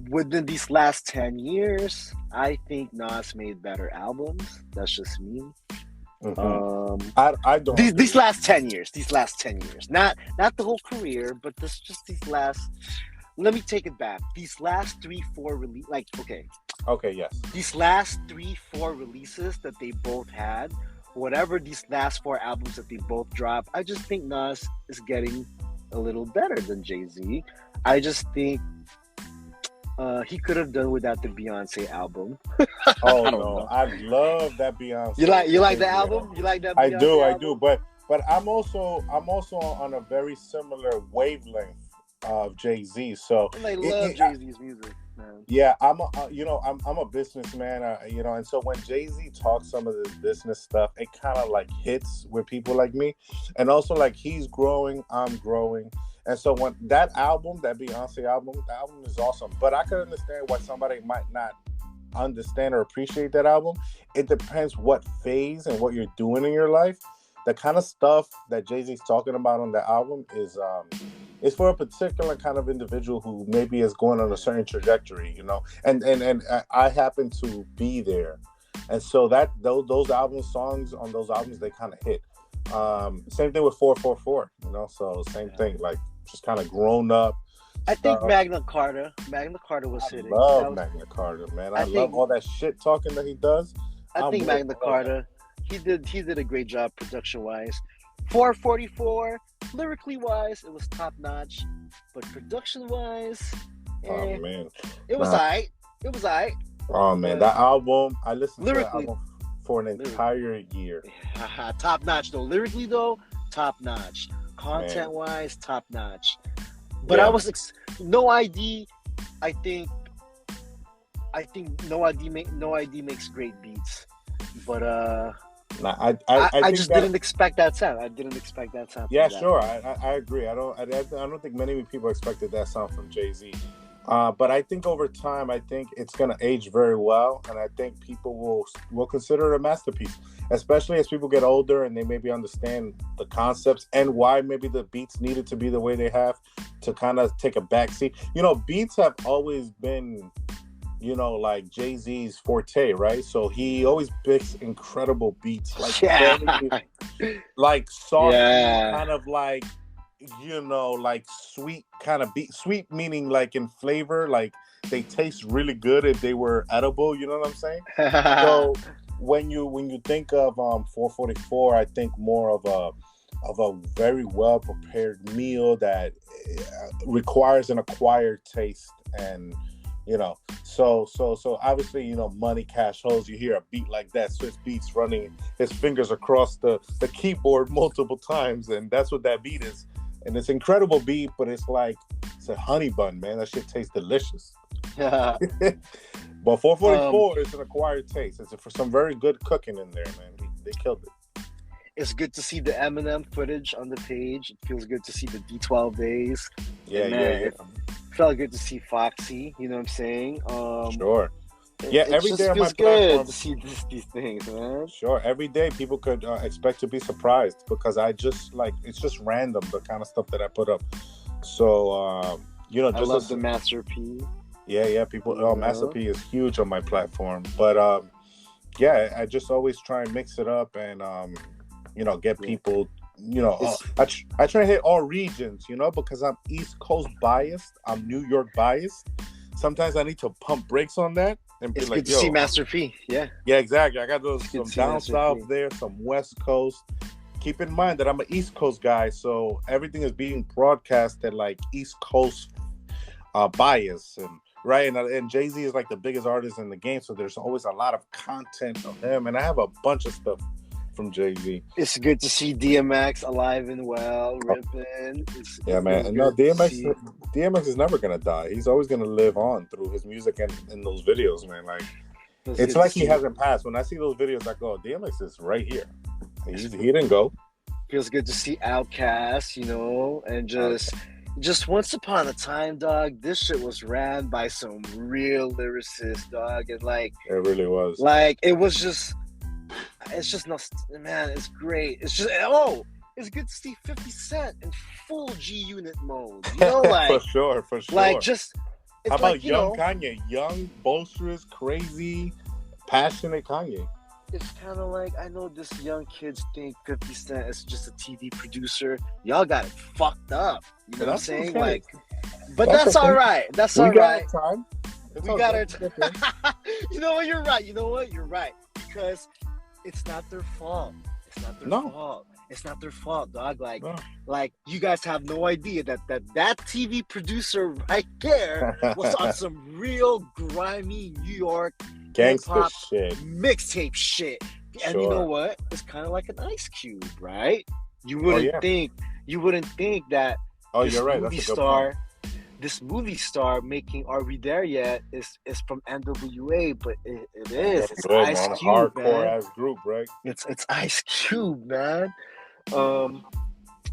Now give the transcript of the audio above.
within these last 10 years, I think Nas made better albums. That's just me. I don't. These last 10 years, not the whole career, but these last. Let me take it back. These last 3-4 release, Okay, yes. These last 3-4 releases that they both had, whatever these last 4 albums that they both dropped, I just think Nas is getting a little better than Jay-Z. I just think he could have done without the Beyonce album. Oh no, I love that Beyonce. You like the album? You like that? Beyonce I do. But I'm also on a very similar wavelength of Jay-Z. So I love Jay-Z's music, man. Yeah, I'm a businessman, and so when Jay-Z talks some of this business stuff, it kind of like hits with people like me, and also like he's growing, I'm growing. And so when that Beyonce album, the album is awesome. But I could understand why somebody might not understand or appreciate that album. It depends what phase and what you're doing in your life. The kind of stuff that Jay-Z's talking about on the album is for a particular kind of individual who maybe is going on a certain trajectory, And I happen to be there. And so those songs on those albums, they kind of hit. Same thing with 444, so same thing, like just kind of grown up. I think Magna Carta was hitting. I love Magna Carta, man. I love all that shit talking that he does. I think Magna Carta, he did a great job production wise. 444, lyrically wise, it was top notch, but production wise, man, it was alright. Oh man, that album, I listened to that album for an entire year. Top notch though. Lyrically though, top notch. Content wise, top notch. But I was No ID. I think No ID makes great beats. But I just didn't expect that sound. Yeah, sure. I agree. I don't think many people expected that sound from Jay-Z. But I think over time, I think it's going to age very well, and I think people will consider it a masterpiece, especially as people get older and they maybe understand the concepts and why maybe the beats needed to be the way they have to kind of take a backseat. Beats have always been, like Jay-Z's forte, right? So he always picks incredible beats, like soft, kind of like, like sweet kind of beat. Sweet meaning like in flavor, like they taste really good if they were edible. You know what I'm saying? So when you think of 444, I think more of a very well prepared meal that requires an acquired taste, and so obviously, money, cash, hoes, you hear a beat like that, Swiss Beats running his fingers across the keyboard multiple times, and that's what that beat is. And it's an incredible beat, but it's a honey bun, man. That shit tastes delicious. But 444 is an acquired taste. It's for some very good cooking in there, man. They killed it. It's good to see the Eminem footage on the page. It feels good to see the D12 days. Yeah. It felt good to see Foxy. You know what I'm saying? Sure. Every day on my platform, to see these things, man. Sure, every day people could expect to be surprised because I just it's just random, the kind of stuff that I put up. So just I love the Master P. Yeah, people. Master P is huge on my platform, but I just always try and mix it up and get people. I try to hit all regions, because I'm East Coast biased, I'm New York biased. Sometimes I need to pump brakes on that and be it's like, good to see Master P. Yeah, exactly. I got some down south there, some West Coast. Keep in mind that I'm an East Coast guy, so everything is being broadcasted like East Coast bias, and right. And Jay-Z is like the biggest artist in the game, so there's always a lot of content of him, and I have a bunch of stuff from Jay-Z. It's good to see DMX alive and well, ripping. Man. No, DMX is never gonna die. He's always gonna live on through his music and those videos, man. Like it's like he hasn't passed. When I see those videos, I go, DMX is right here. He didn't go. Feels good to see Outkast, and just once upon a time, dog, this shit was ran by some real lyricists, dog, and it really was. It's just man, it's great. It's just it's good to see 50 Cent in full G Unit mode. For sure. How about young Kanye? Young, boisterous, crazy, passionate Kanye. It's kind of like, I know this young kids think 50 Cent is just a TV producer. Y'all got it fucked up. You know what I'm saying? Okay. Like, but that's all right. That's all right. We got our time. We got our time. You know what? You're right. You're right. Because it's not their fault. It's not their fault. It's not their fault, dog. Like you guys have no idea that TV producer right there was on some real grimy New York gangster shit, mixtape shit. And you know what? It's kind of like an Ice Cube, right? You wouldn't think that this movie star making Are We There Yet is from NWA, but it is. It's Ice Cube, hardcore ass group, right? It's Ice Cube, man.